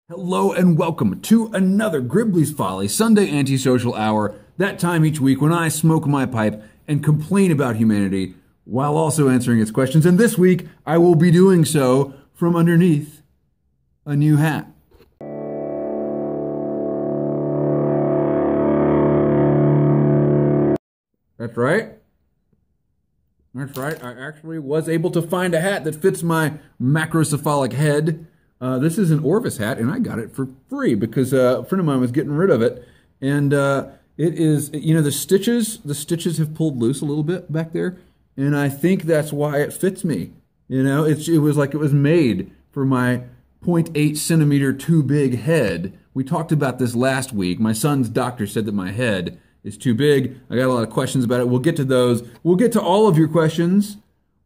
Hello and welcome to another Gribley's Folly Sunday Antisocial Hour, that time each week when I smoke my pipe and complain about humanity while also answering its questions. And this week, I will be doing so from underneath a new hat. That's right. That's right. I actually was able to find a hat that fits my macrocephalic head. This is an Orvis hat, and I got it for free because a friend of mine was getting rid of it. And it is, the stitches have pulled loose a little bit back there, and I think that's why it fits me. It was like it was made for my 0.8 centimeter too big head. We talked about this last week. My son's doctor said that my head is too big. I got a lot of questions about it. We'll get to those. We'll get to all of your questions,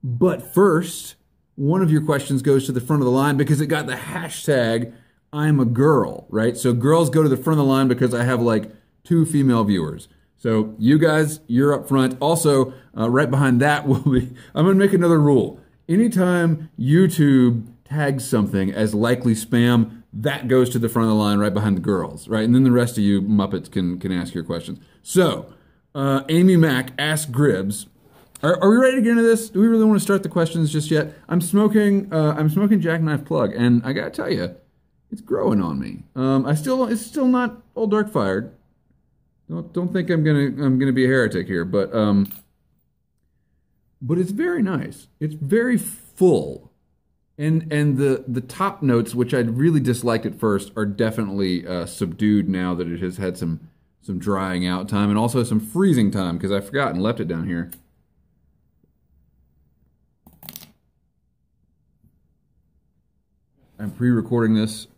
but first, one of your questions goes to the front of the line because it got the hashtag I'm a girl, right? So girls go to the front of the line because I have like 2 female viewers. So you guys, you're up front. Also, right behind that will be, I'm going to make another rule. Anytime YouTube tags something as likely spam, that goes to the front of the line right behind the girls, right? And then the rest of you Muppets can ask your questions. So, Amy Mack asked Gribbs, Are we ready to get into this? Do we really want to start the questions just yet? I'm smoking Jackknife Plug, and I gotta tell you, it's growing on me. It's still not all dark fired. Don't think I'm gonna be a heretic here, but it's very nice. It's very full, and the top notes, which I really disliked at first, are definitely subdued now that it has had some drying out time and also some freezing time because I forgot and left it down here. I'm pre-recording this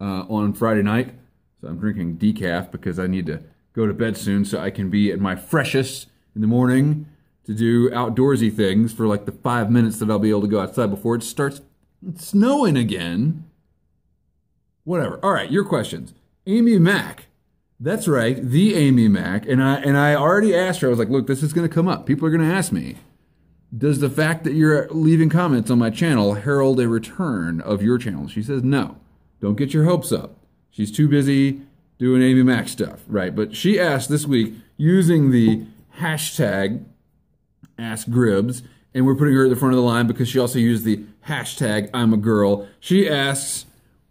on Friday night, so I'm drinking decaf because I need to go to bed soon so I can be at my freshest in the morning to do outdoorsy things for like the 5 minutes that I'll be able to go outside before it starts snowing again. Whatever. All right, your questions. Amy Mack. That's right, the Amy Mack. And I already asked her, I was like, look, this is going to come up. People are going to ask me. Does the fact that you're leaving comments on my channel herald a return of your channel? She says, no. Don't get your hopes up. She's too busy doing Amy Mack stuff, right? But she asked this week using the hashtag AskGribbs, and we're putting her at the front of the line because she also used the hashtag I'm a girl. She asks,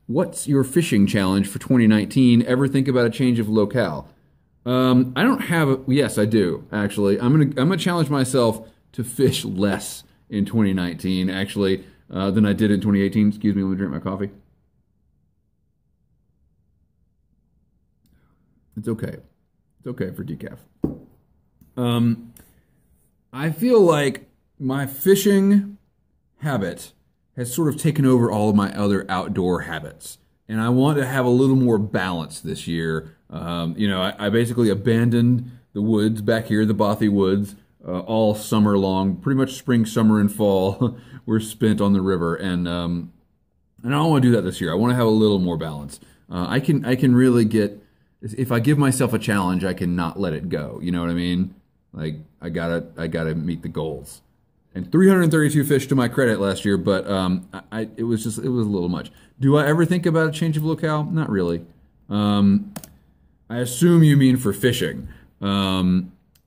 what's your fishing challenge for 2019? Ever think about a change of locale? I don't have a, yes, I do, actually. I'm gonna challenge myself to fish less in 2019, actually, than I did in 2018. Excuse me, let me drink my coffee. It's okay. It's okay for decaf. I feel like my fishing habit has sort of taken over all of my other outdoor habits. And I want to have a little more balance this year. I basically abandoned the woods back here, the Bothy Woods, all summer long. Pretty much spring, summer, and fall were spent on the river. And I don't want to do that this year. I want to have a little more balance. I can really get, if I give myself a challenge, I can not let it go. You know what I mean? Like, I gotta meet the goals. And 332 fish to my credit last year, but it was a little much. Do I ever think about a change of locale? Not really. I assume you mean for fishing.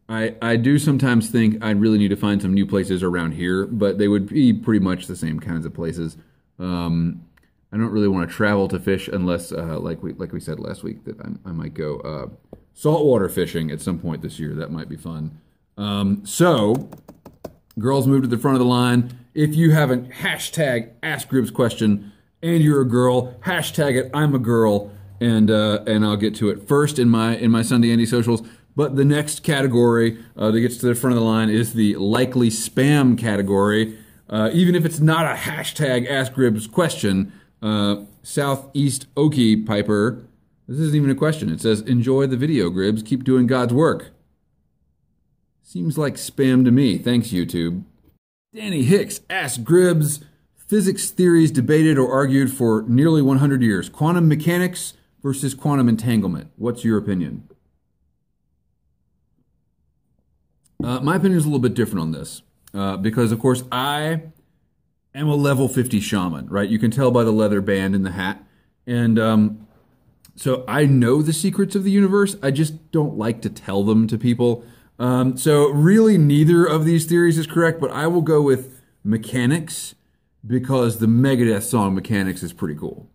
I do sometimes think I really need to find some new places around here, but they would be pretty much the same kinds of places. I don't really want to travel to fish unless, like we said last week, that I might go saltwater fishing at some point this year. That might be fun. So, girls move to the front of the line. If you haven't, hashtag AskGribbs question, and you're a girl, hashtag it I'm a girl, and I'll get to it first in my Sunday Antisocials. But the next category that gets to the front of the line is the likely spam category. Even if it's not a hashtag AskGribbs question, Southeast Okie Piper, this isn't even a question. It says, enjoy the video, Gribbs. Keep doing God's work. Seems like spam to me. Thanks, YouTube. Danny Hicks asks Gribbs, physics theories debated or argued for nearly 100 years. Quantum mechanics versus quantum entanglement. What's your opinion? My opinion is a little bit different on this because, of course, I am a level 50 shaman, right? You can tell by the leather band in the hat. And so I know the secrets of the universe. I just don't like to tell them to people. So really neither of these theories is correct, but I will go with mechanics because the Megadeth song Mechanics is pretty cool.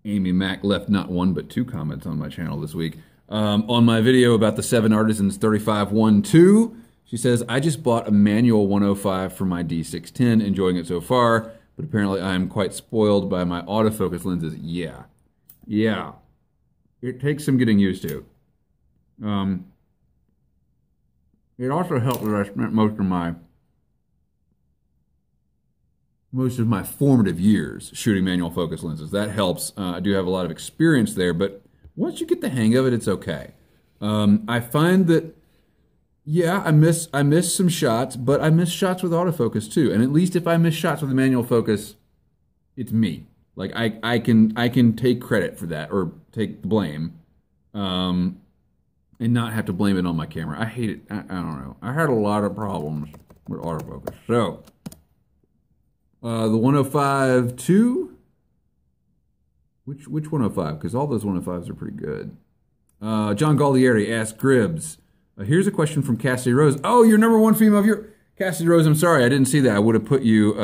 Amy Mack left not one but two comments on my channel this week. On my video about the 7 Artisans 3512, she says, I just bought a manual 105 for my D610, enjoying it so far, but apparently I am quite spoiled by my autofocus lenses. Yeah. It takes some getting used to. It also helped that I spent most of my formative years shooting manual focus lenses. That helps. I do have a lot of experience there, but once you get the hang of it, it's okay. I find that, yeah, I miss some shots, but I miss shots with autofocus too. And at least if I miss shots with a manual focus, it's me. Like I can take credit for that or take the blame, and not have to blame it on my camera. I hate it. I don't know. I had a lot of problems with autofocus. So the 105-2. Which 105? Because all those 105s are pretty good. John Galdieri asked Gribbs. Here's a question from Cassidy Rose. Oh, your number one female viewer. Cassidy Rose, I'm sorry, I didn't see that. I would have put you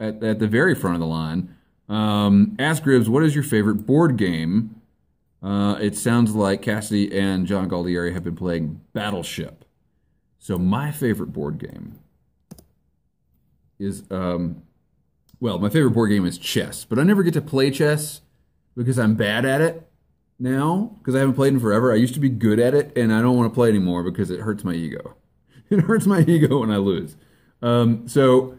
at the very front of the line. Ask Gribbs, what is your favorite board game? It sounds like Cassidy and John Galdieri have been playing Battleship. So my favorite board game is, well, my favorite board game is chess. But I never get to play chess because I'm bad at it now, because I haven't played in forever. I used to be good at it, and I don't want to play anymore because it hurts my ego. It hurts my ego when I lose. So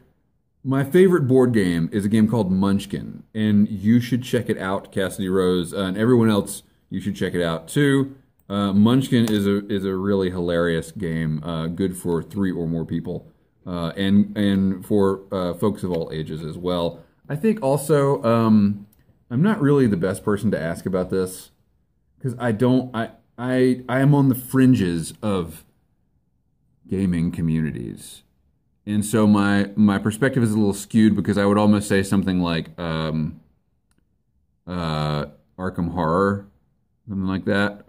my favorite board game is a game called Munchkin, and you should check it out, Cassidy Rose, and everyone else, you should check it out too. Munchkin is a really hilarious game, good for 3 or more people, and for folks of all ages as well. I think also, I'm not really the best person to ask about this, because I am on the fringes of gaming communities. And so my perspective is a little skewed because I would almost say something like Arkham Horror, something like that.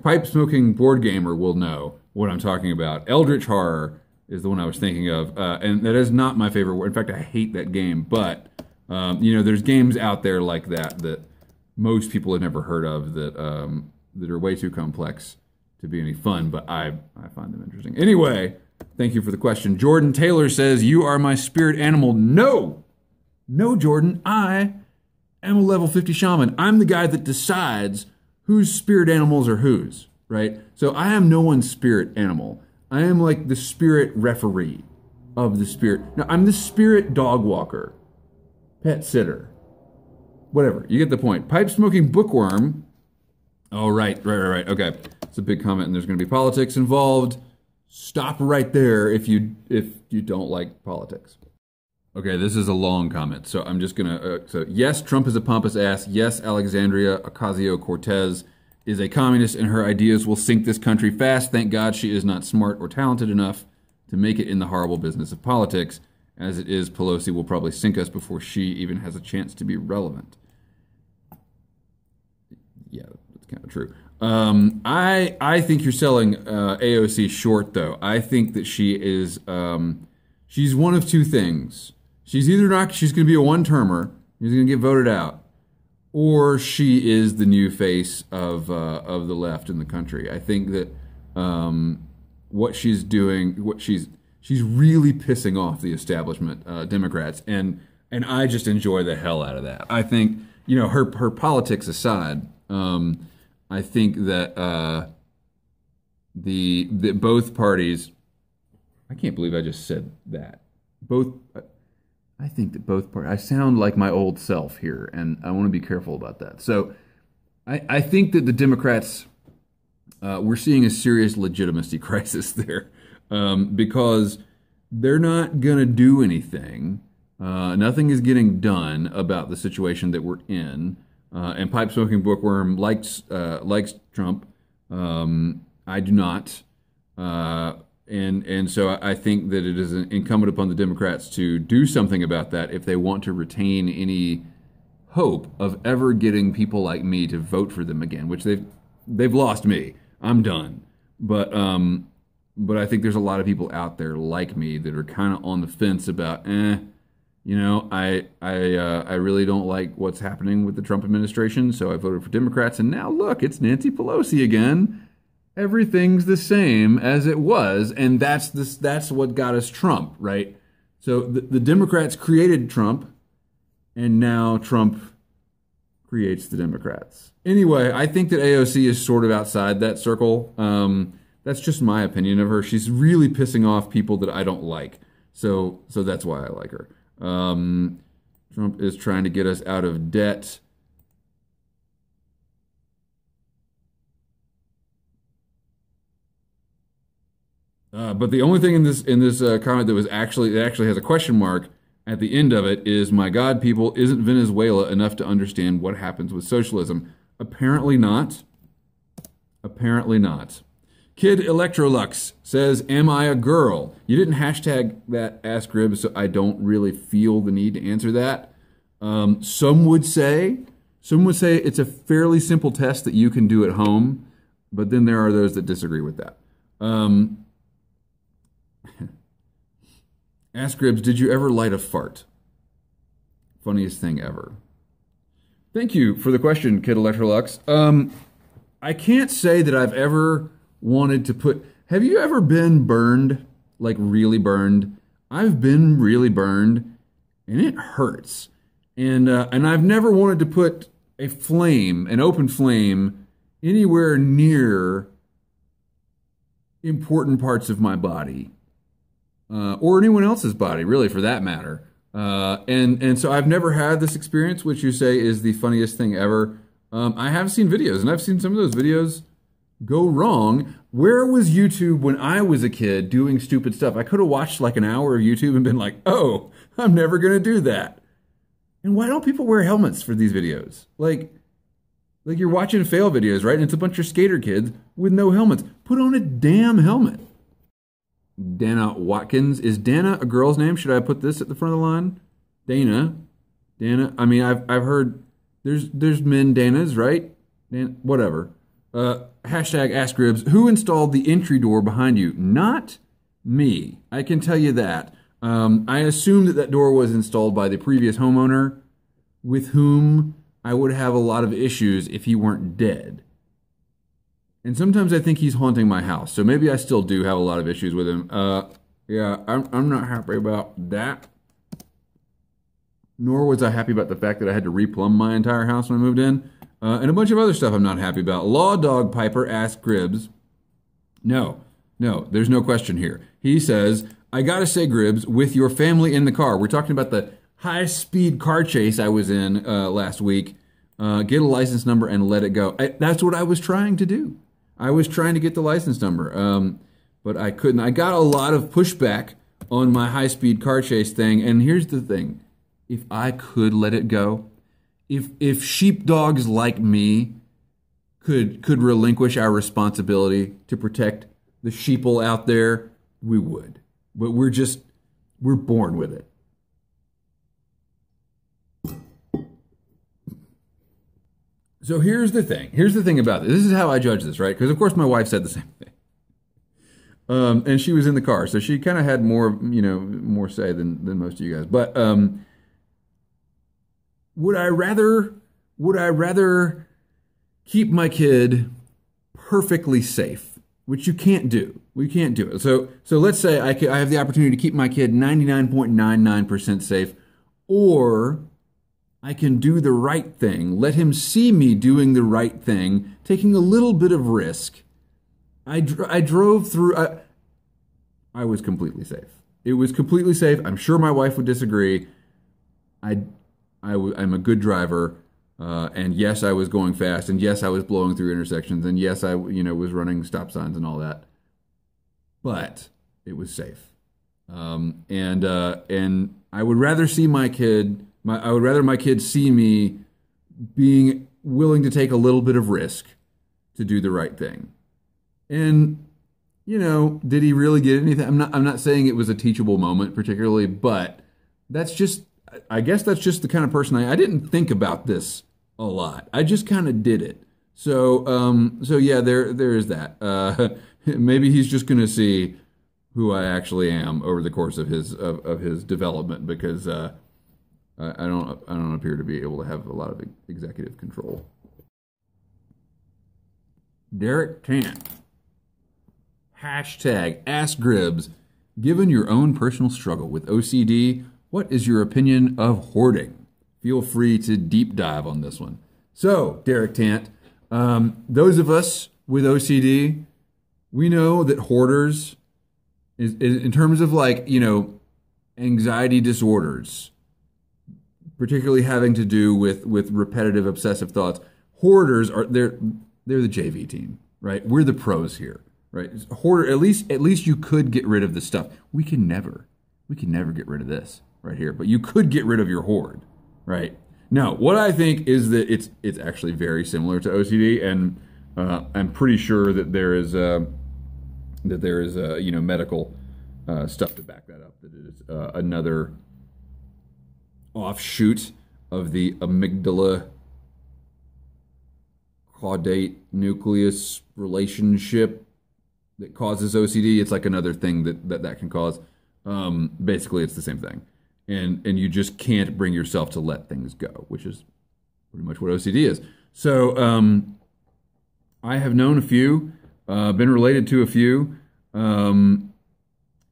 Pipe smoking board gamer will know what I'm talking about. Eldritch Horror is the one I was thinking of, and that is not my favorite word. In fact, I hate that game. But you know, there's games out there like that most people have never heard of that are way too complex to be any fun. But I find them interesting. Anyway. Thank you for the question. Jordan Taylor says, you are my spirit animal. No, Jordan, I am a level 50 shaman. I'm the guy that decides whose spirit animals are whose, right? So I am no one's spirit animal. I am like the spirit referee of the spirit. Now, I'm the spirit dog walker, pet sitter, whatever. You get the point. Pipe smoking bookworm. Oh, right. Okay. It's a big comment and there's going to be politics involved. Stop right there if you don't like politics. Okay, this is a long comment, so I'm just gonna. So yes, Trump is a pompous ass. Yes, Alexandria Ocasio-Cortez is a communist, and her ideas will sink this country fast. Thank God she is not smart or talented enough to make it in the horrible business of politics. As it is, Pelosi will probably sink us before she even has a chance to be relevant. Yeah, that's kind of true. I think you're selling AOC short, though. I think that she is she's one of two things. She's either not she's going to be a one-termer, she's going to get voted out, or she is the new face of the left in the country. I think that what she's doing, she's really pissing off the establishment Democrats, and I just enjoy the hell out of that. I think, you know, her politics aside. I think that both parties. I can't believe I just said that. I think that both parties. I sound like my old self here, and I want to be careful about that. So, I think that the Democrats, we're seeing a serious legitimacy crisis there, because they're not going to do anything. Nothing is getting done about the situation that we're in. And pipe smoking bookworm likes Trump. I do not, and so I think that it is incumbent upon the Democrats to do something about that if they want to retain any hope of ever getting people like me to vote for them again, which they've lost me. I'm done. But I think there's a lot of people out there like me that are kind of on the fence about, I really don't like what's happening with the Trump administration, so I voted for Democrats, and now look, it's Nancy Pelosi again. Everything's the same as it was, and that's what got us Trump, right? So the Democrats created Trump, and now Trump creates the Democrats. Anyway, I think that AOC is sort of outside that circle. That's just my opinion of her. She's really pissing off people that I don't like. So that's why I like her. Trump is trying to get us out of debt. But the only thing in this comment that actually has a question mark at the end of it is, my God, people, isn't Venezuela enough to understand what happens with socialism? Apparently not. Apparently not. Kid Electrolux says, am I a girl? You didn't hashtag that Ask Rib, so I don't really feel the need to answer that. Some would say it's a fairly simple test that you can do at home, but then there are those that disagree with that. Ask Ribs, did you ever light a fart? Funniest thing ever. Thank you for the question, Kid Electrolux. I can't say that I've ever wanted to put... Have you ever been burned? Like really burned? I've been really burned, and it hurts. And I've never wanted to put a flame, an open flame, anywhere near important parts of my body. Or anyone else's body, really, for that matter. And so I've never had this experience, which you say is the funniest thing ever. I have seen videos, and I've seen some of those videos go wrong. Where was YouTube when I was a kid doing stupid stuff? I could have watched like an hour of YouTube and been like, oh, I'm never going to do that. And why don't people wear helmets for these videos? Like you're watching fail videos, right? And it's a bunch of skater kids with no helmets. Put on a damn helmet. Dana Watkins. Is Dana a girl's name? Should I put this at the front of the line? Dana. I mean, I've heard there's men Danas, right? Whatever. Hashtag Ask Ribs. Who installed the entry door behind you? Not me. I can tell you that. I assume that door was installed by the previous homeowner, with whom I would have a lot of issues if he weren't dead. And sometimes I think he's haunting my house, so maybe I still do have a lot of issues with him. Yeah, I'm not happy about that. Nor was I happy about the fact that I had to replumb my entire house when I moved in. And a bunch of other stuff I'm not happy about. Law Dog Piper asks Gribbs. No, there's no question here. He says, I gotta say, Gribbs, with your family in the car. We're talking about the high-speed car chase I was in last week. Get a license number and let it go. That's what I was trying to do. I was trying to get the license number, but I couldn't. I got a lot of pushback on my high-speed car chase thing, and here's the thing. If I could let it go, if sheepdogs like me could relinquish our responsibility to protect the sheeple out there, we would. But we're born with it. So here's the thing. Here's the thing about this. This is how I judge this, right? Because of course my wife said the same thing. And she was in the car, so she kind of had more say than most of you guys. But would I rather keep my kid perfectly safe, which you can't do. We can't do it. So let's say I have the opportunity to keep my kid 99.99% safe, or I can do the right thing, let him see me doing the right thing, taking a little bit of risk. I drove through, I was completely safe. It was completely safe. I'm sure my wife would disagree. I'm a good driver, and yes, I was going fast, and yes, I was blowing through intersections, and yes, I was running stop signs and all that. But it was safe. And I would rather see my kid... I would rather my kids see me being willing to take a little bit of risk to do the right thing. And, did he really get anything? I'm not saying it was a teachable moment particularly, but that's just, I guess that's just the kind of person I didn't think about this a lot. I just kind of did it. So yeah, there is that. Maybe he's just going to see who I actually am over the course of his development, because I don't appear to be able to have a lot of executive control. Derek Tant. Hashtag Ask Gribbs. Given your own personal struggle with OCD, what is your opinion of hoarding? Feel free to deep dive on this one. So, Derek Tant, those of us with OCD, we know that hoarders, in terms of like, anxiety disorders, particularly having to do with repetitive obsessive thoughts, hoarders they're the JV team, right? We're the pros here, right? Hoarder, at least you could get rid of the stuff. We can never get rid of this right here, but you could get rid of your hoard, right? Now, what I think is that it's actually very similar to OCD, and I'm pretty sure that there is medical stuff to back that up. That it is another offshoot of the amygdala caudate nucleus relationship that causes OCD. It's like another thing that can cause. Basically, it's the same thing. And you just can't bring yourself to let things go, which is pretty much what OCD is. So I have known a few, been related to a few, and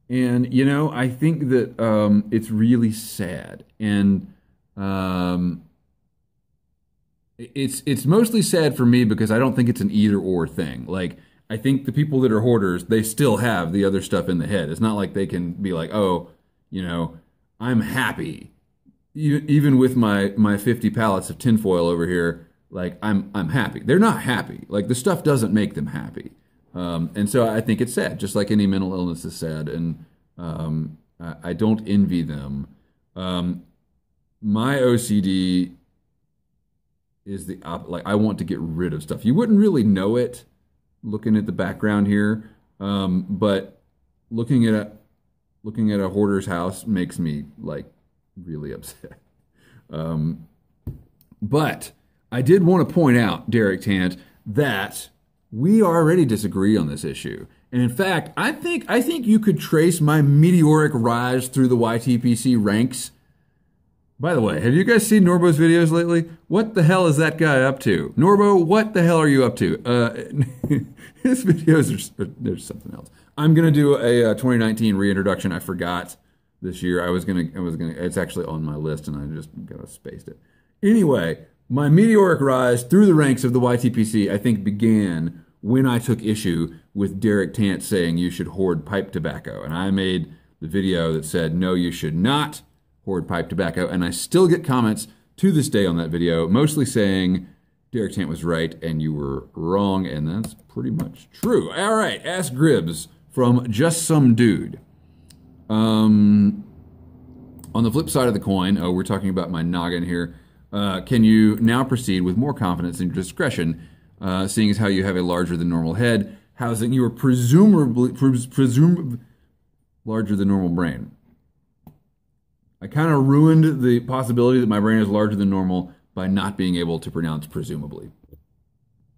I think that it's really sad, and it's mostly sad for me because I don't think it's an either or thing. Like, I think the people that are hoarders, they still have the other stuff in the head. It's not like they can be like, oh, I'm happy, even with my 50 pallets of tinfoil over here. Like, I'm happy. They're not happy. Like, the stuff doesn't make them happy, and so I think it's sad. Just like any mental illness is sad, and I don't envy them. My OCD is like, I want to get rid of stuff. You wouldn't really know it looking at the background here, but looking at a hoarder's house makes me like really upset. But I did want to point out, Derek Tant, that we already disagree on this issue. And in fact, I think you could trace my meteoric rise through the YTPC ranks. By the way, have you guys seen Norbo's videos lately? What the hell is that guy up to? Norbo, what the hell are you up to? His videos there's something else. I'm gonna do a 2019 reintroduction. I forgot this year. I was gonna. It's actually on my list, and I just kind of spaced it. Anyway, my meteoric rise through the ranks of the YTPC, I think, began when I took issue with Derek Tant saying you should hoard pipe tobacco, and I made the video that said no, you should not hoard pipe tobacco, and I still get comments to this day on that video, mostly saying Derek Tant was right and you were wrong, and that's pretty much true. All right, Ask Gribbs from Just Some Dude. On the flip side of the coin, we're talking about my noggin here. Can you now proceed with more confidence and discretion, seeing as how you have a larger than normal head, housing your presumably larger than normal brain? I kind of ruined the possibility that my brain is larger than normal by not being able to pronounce presumably.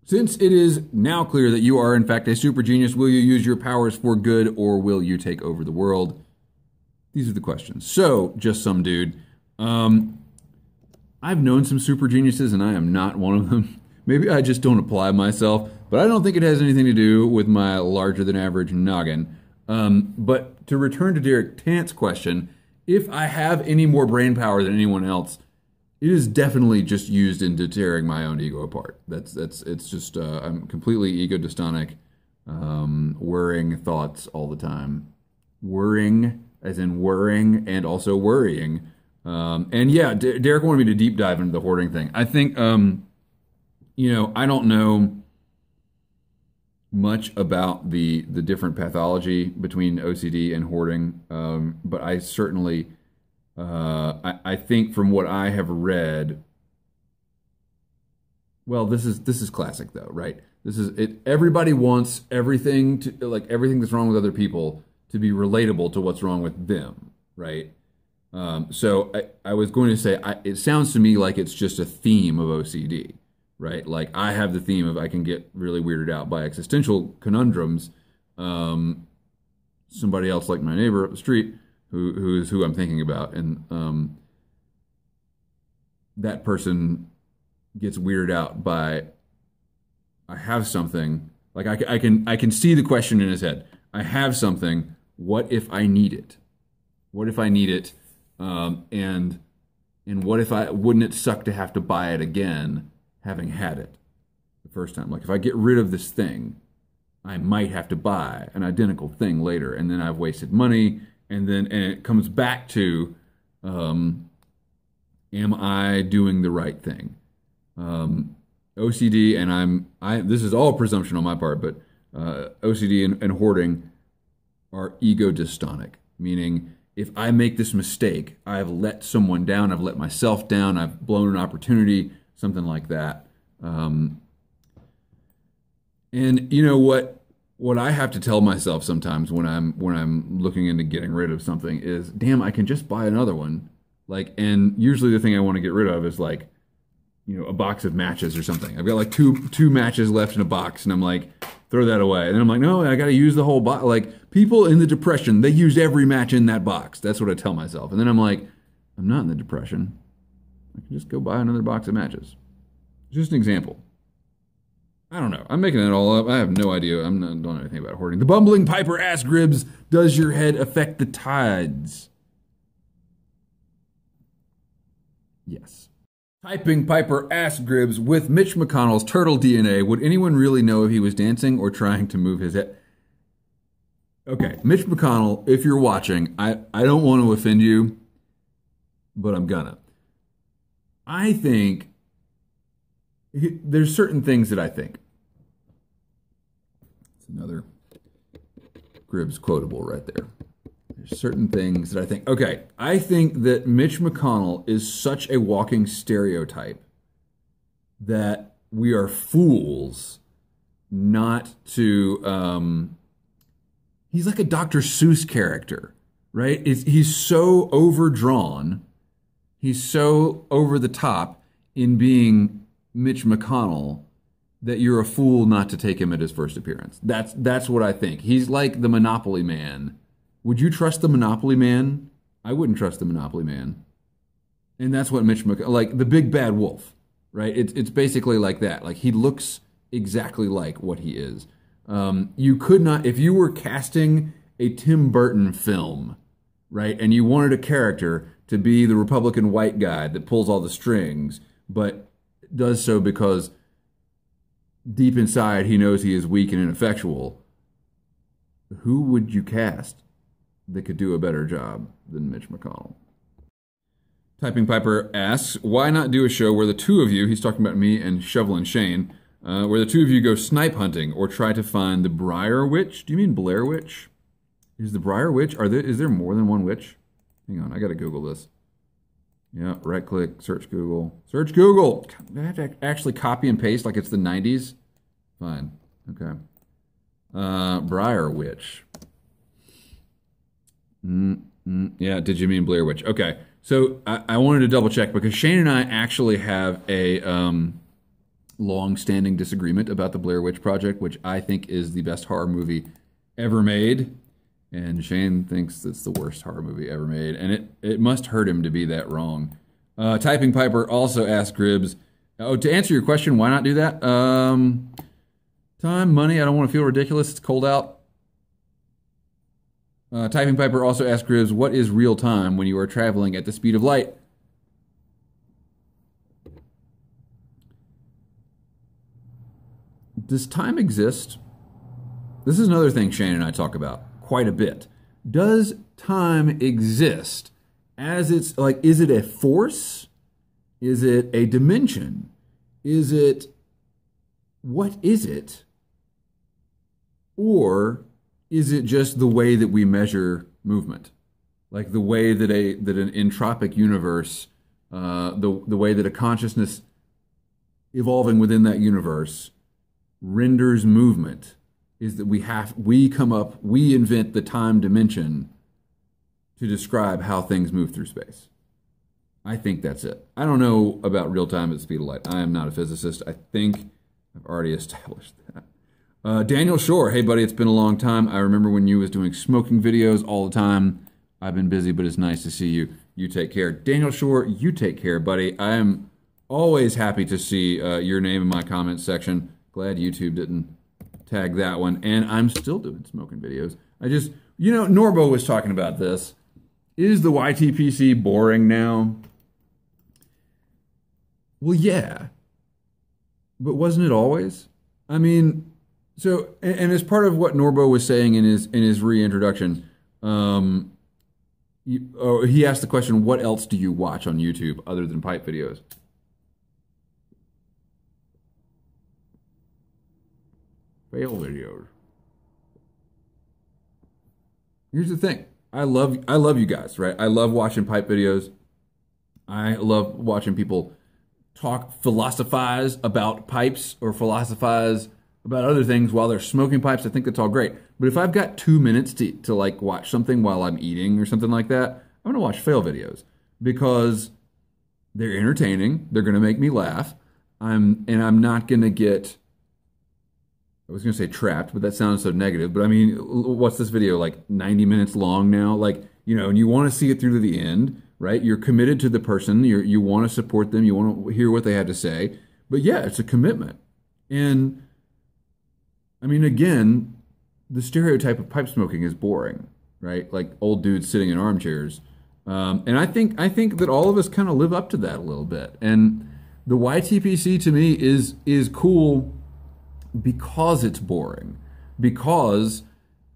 Since it is now clear that you are in fact a super genius, will you use your powers for good, or will you take over the world? These are the questions. So, Just Some Dude, I've known some super geniuses and I am not one of them. Maybe I just don't apply myself, but I don't think it has anything to do with my larger than average noggin. But to return to Derek Tant's question, if I have any more brain power than anyone else, it is definitely just used into tearing my own ego apart. It's just, I'm completely ego dystonic, worrying thoughts all the time. Worrying, as in worrying, and also worrying. And yeah, Derek wanted me to deep dive into the hoarding thing. I think, I don't know much about the different pathology between OCD and hoarding, but I certainly, I think from what I have read, well, this is classic though, right? This is it. Everybody wants everything to, like, everything that's wrong with other people to be relatable to what's wrong with them, right? I was going to say, it sounds to me like it's just a theme of OCD, right? Like I have the theme of I can get really weirded out by existential conundrums. Somebody else, like my neighbor up the street, who is who I'm thinking about, and that person gets weirded out by I have something. Like I can see the question in his head. I have something. What if I need it? What if I need it? And what if wouldn't it suck to have to buy it again, having had it the first time? Like if I get rid of this thing, I might have to buy an identical thing later, and then I've wasted money, and it comes back to, am I doing the right thing? OCD, and this is all presumption on my part, but OCD and hoarding are ego dystonic, meaning if I make this mistake, I've let someone down, I've let myself down, I've blown an opportunity, something like that. And you know what I have to tell myself sometimes when I'm looking into getting rid of something is, damn, I can just buy another one. Like, and usually the thing I want to get rid of is like, you know, a box of matches or something. I've got like two matches left in a box, and I'm like, throw that away. And then I'm like, no, I got to use the whole box. Like people in the Depression, they used every match in that box. That's what I tell myself. And then I'm like, I'm not in the Depression. I can just go buy another box of matches. Just an example. I don't know. I'm making it all up. I have no idea. Don't know anything about hoarding. The bumbling piper asks Gribbs, does your head affect the tides? Yes. Typing Piper asks Gribbs, with Mitch McConnell's turtle DNA, would anyone really know if he was dancing or trying to move his head? Okay, Mitch McConnell, if you're watching, I don't want to offend you, but I'm gonna. I think there's certain things that I think. It's another Gribbs quotable right there. There's certain things that I think, okay, I think that Mitch McConnell is such a walking stereotype that we are fools not to, he's like a Dr. Seuss character, right? He's so overdrawn, he's so over the top in being Mitch McConnell that you're a fool not to take him at his first appearance. That's what I think. He's like the Monopoly Man. Would you trust the Monopoly Man? I wouldn't trust the Monopoly Man. And that's what Mitch McConnell, like the big bad wolf, right? It's basically like that. Like he looks exactly like what he is. You could not, if you were casting a Tim Burton film, right, and you wanted a character to be the Republican white guy that pulls all the strings, but does so because deep inside he knows he is weak and ineffectual, who would you cast that could do a better job than Mitch McConnell? Typing Piper asks, why not do a show where the two of you, he's talking about me and Shovel and Shane, where the two of you go snipe hunting or try to find the Briar Witch? Do you mean Blair Witch? Is the Briar Witch, is there more than one witch? Hang on, I gotta Google this. Yeah, right click, search Google. Search Google! Do I have to actually copy and paste like it's the 90s? Fine, okay. Briar Witch. Yeah, did you mean Blair Witch? Okay, so I wanted to double check because Shane and I actually have a long-standing disagreement about the Blair Witch Project, which I think is the best horror movie ever made, and Shane thinks it's the worst horror movie ever made, and it must hurt him to be that wrong. Typing Piper also asked Gribbs, to answer your question, why not do that? Time, money, I don't want to feel ridiculous, it's cold out. Typing Piper also asked Gribbs, what is real time when you are traveling at the speed of light? Does time exist? This is another thing Shane and I talk about quite a bit. Does time exist as it's like, is it a force? Is it a dimension? What is it? Or is it just the way that we measure movement? Like the way that an entropic universe, the way that a consciousness evolving within that universe renders movement, is that we invent the time dimension to describe how things move through space. I think that's it. I don't know about real time at the speed of light. I am not a physicist. I think I've already established that. Daniel Shore, hey buddy, it's been a long time. I remember when you was doing smoking videos all the time. I've been busy, but it's nice to see you. You take care. Daniel Shore, you take care, buddy. I am always happy to see your name in my comments section. Glad YouTube didn't tag that one. And I'm still doing smoking videos. Norbo was talking about this. Is the YTPC boring now? Well, yeah. But wasn't it always? I mean, so, and as part of what Norbo was saying in his reintroduction, he asked the question, what else do you watch on YouTube other than pipe videos? Fail videos. Here's the thing. I love you guys, right? I love watching pipe videos. I love watching people philosophize about pipes or philosophize about other things while they're smoking pipes. I think that's all great. But if I've got 2 minutes to like watch something while I'm eating or something like that, I'm gonna watch fail videos because they're entertaining. They're gonna make me laugh. I'm not gonna get, I was gonna say trapped, but that sounds so negative. But I mean, what's this video, like 90 minutes long now? Like, and you want to see it through to the end, right? You're committed to the person. You want to support them. You want to hear what they have to say. But yeah, it's a commitment. And I mean, again, the stereotype of pipe smoking is boring, right? Like old dudes sitting in armchairs. And I think that all of us kind of live up to that a little bit. And the YTPC to me is cool because it's boring, because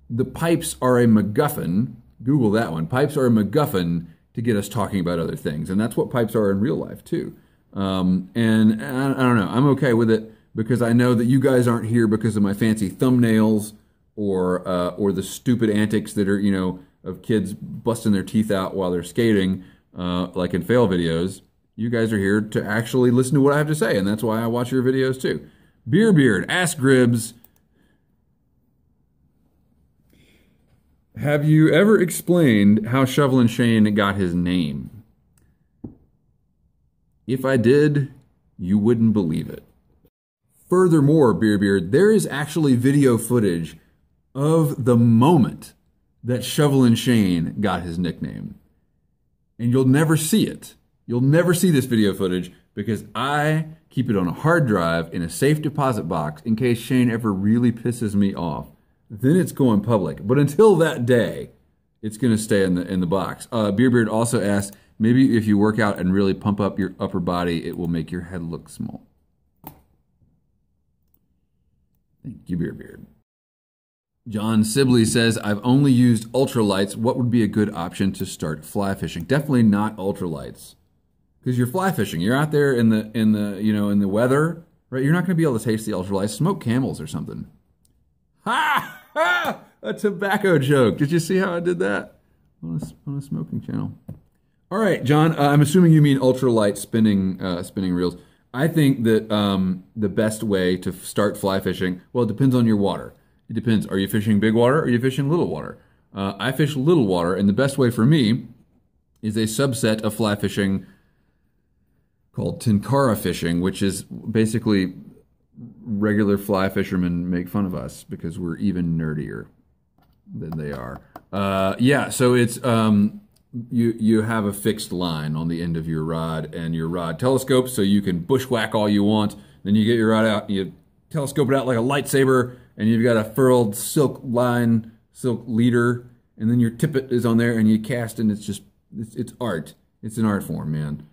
the pipes are a MacGuffin. Google that one. Pipes are a MacGuffin to get us talking about other things, and that's what pipes are in real life too. And I don't know. I'm okay with it because I know that you guys aren't here because of my fancy thumbnails or the stupid antics that are of kids busting their teeth out while they're skating, like in fail videos. You guys are here to actually listen to what I have to say, and that's why I watch your videos too. Beard, Ask Gribs. Have you ever explained how Shovelin' Shane got his name? If I did, you wouldn't believe it. Furthermore, Beard, there is actually video footage of the moment that Shovelin' Shane got his nickname. And you'll never see it. You'll never see this video footage because I keep it on a hard drive in a safe deposit box in case Shane ever really pisses me off. Then it's going public. But until that day, it's going to stay in the box. Beard also asked, maybe if you work out and really pump up your upper body, it will make your head look small. Thank you, Beard. John Sibley says, I've only used ultralights. What would be a good option to start fly fishing? Definitely not ultralights. Because you're fly fishing. You're out there in the weather, right? You're not going to be able to taste the ultralights. Smoke Camels or something. Ha! Ha! A tobacco joke. Did you see how I did that on a smoking channel? All right, John. I'm assuming you mean ultralight spinning reels. I think that the best way to start fly fishing, well, it depends on your water. It depends. Are you fishing big water or are you fishing little water? I fish little water, and the best way for me is a subset of fly fishing called Tenkara fishing, which is basically regular fly fishermen make fun of us because we're even nerdier than they are. Yeah, so it's you have a fixed line on the end of your rod, and your rod telescopes so you can bushwhack all you want. Then you get your rod out, and you telescope it out like a lightsaber, and you've got a furled silk line, silk leader, and then your tippet is on there, and you cast, and it's art. It's an art form, man.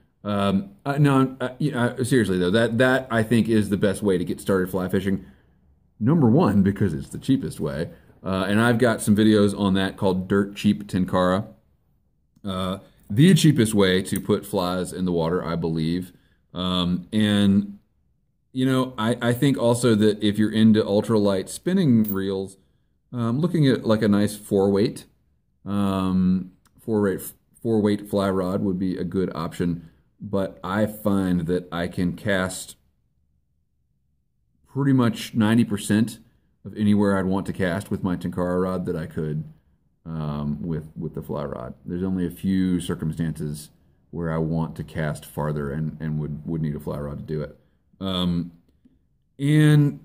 Seriously though, that I think is the best way to get started fly fishing. Number one, because it's the cheapest way, and I've got some videos on that called Dirt Cheap Tenkara. The cheapest way to put flies in the water, I believe. And I think also that if you're into ultralight spinning reels, looking at like a nice four weight fly rod would be a good option. But I find that I can cast pretty much 90% of anywhere I'd want to cast with my Tenkara rod that I could with the fly rod. There's only a few circumstances where I want to cast farther and would need a fly rod to do it. And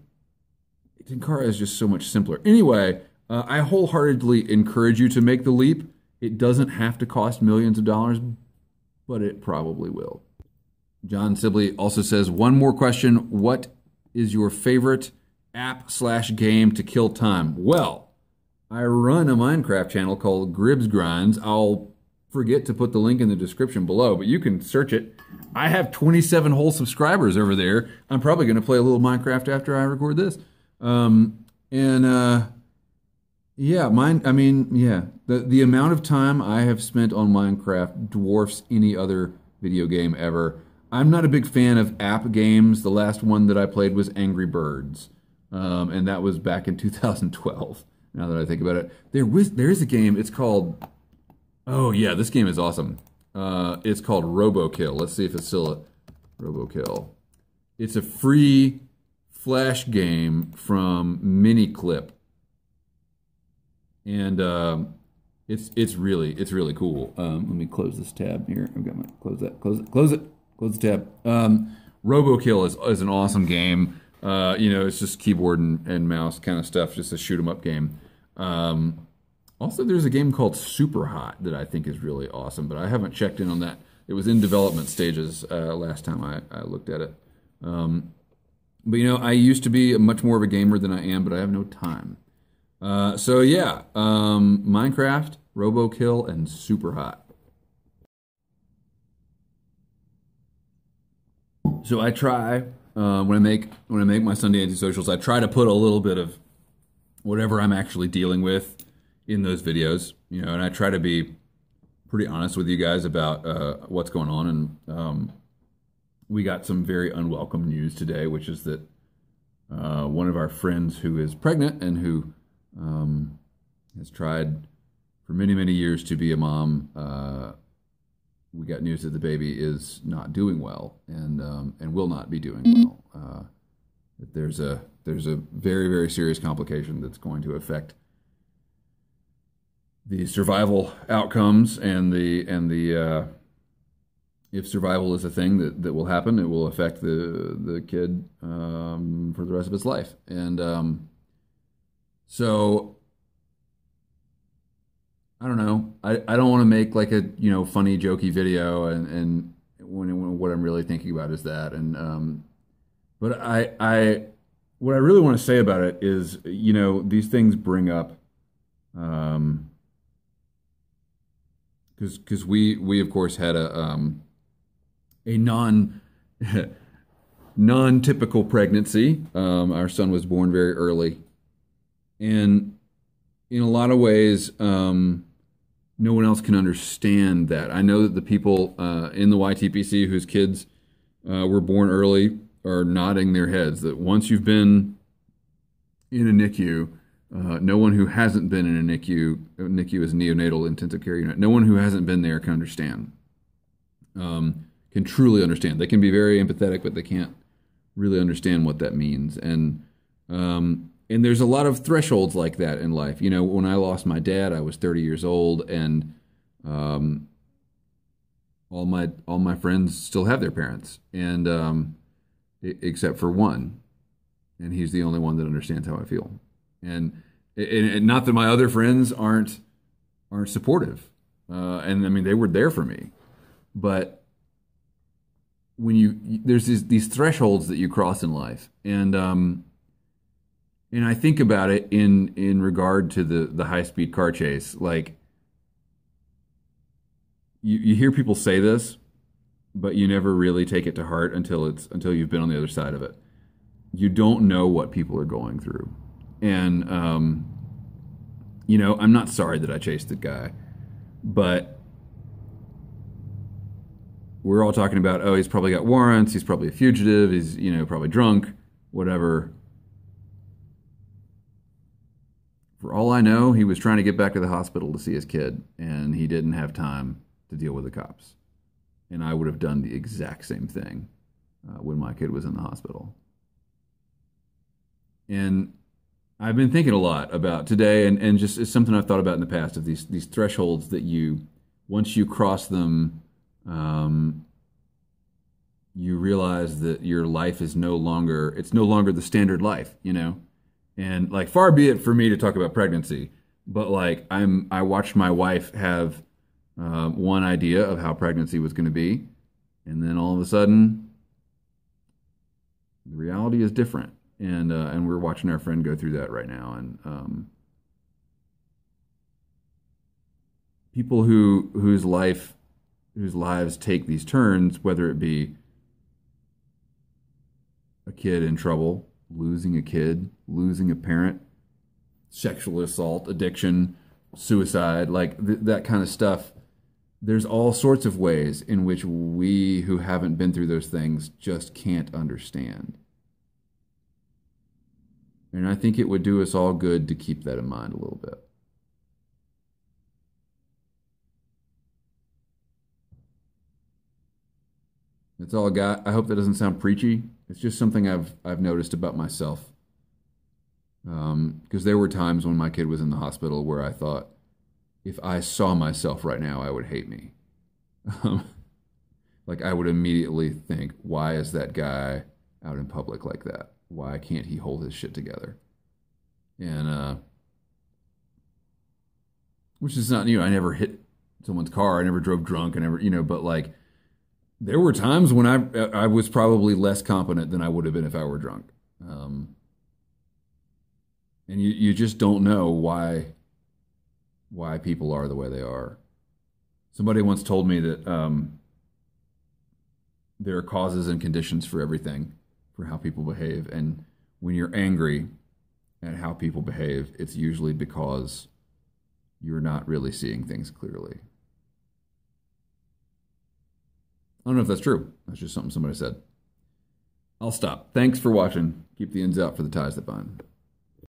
Tenkara is just so much simpler. Anyway, I wholeheartedly encourage you to make the leap. It doesn't have to cost millions of dollars, but it probably will. John Sibley also says, one more question. What is your favorite app/game to kill time? Well, I run a Minecraft channel called Gribs Grinds. I'll forget to put the link in the description below, but you can search it. I have 27 whole subscribers over there. I'm probably going to play a little Minecraft after I record this. Yeah, the amount of time I have spent on Minecraft dwarfs any other video game ever. I'm not a big fan of app games. The last one that I played was Angry Birds, and that was back in 2012. Now that I think about it, there is a game. It's called. Oh yeah, this game is awesome. It's called Robokill. Let's see if it's still a Robokill. It's a free Flash game from Miniclip, and it's really cool. Let me close this tab here. I've got my close the tab. Robokill is an awesome game. It's just keyboard and mouse kind of stuff, just a shoot 'em up game. Also, there's a game called Super Hot that I think is really awesome, but I haven't checked in on that. It was in development stages last time I looked at it. But I used to be much more of a gamer than I am, but I have no time. So yeah, Minecraft, Robokill, and Super Hot. So I try when I make my Sunday anti-socials, I try to put a little bit of whatever I'm actually dealing with in those videos, and I try to be pretty honest with you guys about what's going on. And we got some very unwelcome news today, which is that one of our friends who is pregnant and who has tried for many, many years to be a mom, we got news that the baby is not doing well and will not be doing well. That there's a very, very serious complication that's going to affect the survival outcomes and the if survival is a thing that will happen, it will affect the kid for the rest of its life. And so I don't know. I don't want to make like a funny jokey video and when what I'm really thinking about is that. And but what I really want to say about it is these things bring up because we of course had a non-typical pregnancy. Our son was born very early, and in a lot of ways, no one else can understand that. I know that the people in the YTPC whose kids were born early are nodding their heads that once you've been in a NICU, no one who hasn't been in a NICU is neonatal intensive care unit, no one who hasn't been there can understand, can truly understand. They can be very empathetic, but they can't really understand what that means. And there's a lot of thresholds like that in life. When I lost my dad, I was 30 years old, and all my friends still have their parents, and except for one, and he's the only one that understands how I feel. And not that my other friends aren't supportive, and I mean they were there for me, but when there's these thresholds that you cross in life, and I think about it in regard to the high-speed car chase. Like you hear people say this, but you never really take it to heart until you've been on the other side of it. You don't know what people are going through. And, I'm not sorry that I chased the guy, but we're all talking about, oh, he's probably got warrants, he's probably a fugitive, he's, probably drunk, whatever. For all I know, he was trying to get back to the hospital to see his kid, and he didn't have time to deal with the cops. And I would have done the exact same thing when my kid was in the hospital. And I've been thinking a lot about today, and just it's something I've thought about in the past of these thresholds that once you cross them, um, you realize that your life is no longer the standard life, you know? And like far be it for me to talk about pregnancy, but like I watched my wife have one idea of how pregnancy was going to be, and then all of a sudden the reality is different. And we're watching our friend go through that right now. And people whose lives take these turns, whether it be a kid in trouble, losing a kid, losing a parent, sexual assault, addiction, suicide, like that kind of stuff. There's all sorts of ways in which we who haven't been through those things just can't understand. And I think it would do us all good to keep that in mind a little bit. That's all I got. I hope that doesn't sound preachy. It's just something I've noticed about myself. Because there were times when my kid was in the hospital where I thought, if I saw myself right now, I would hate me. Um, like I would immediately think, why is that guy out in public like that? Why can't he hold his shit together? And which is not, I never hit someone's car, I never drove drunk, I never, but like there were times when I was probably less competent than I would have been if I were drunk. And you just don't know why people are the way they are. Somebody once told me that there are causes and conditions for everything, for how people behave. And when you're angry at how people behave, it's usually because you're not really seeing things clearly. I don't know if that's true. That's just something somebody said. I'll stop. Thanks for watching. Keep the ends out for the ties that bind.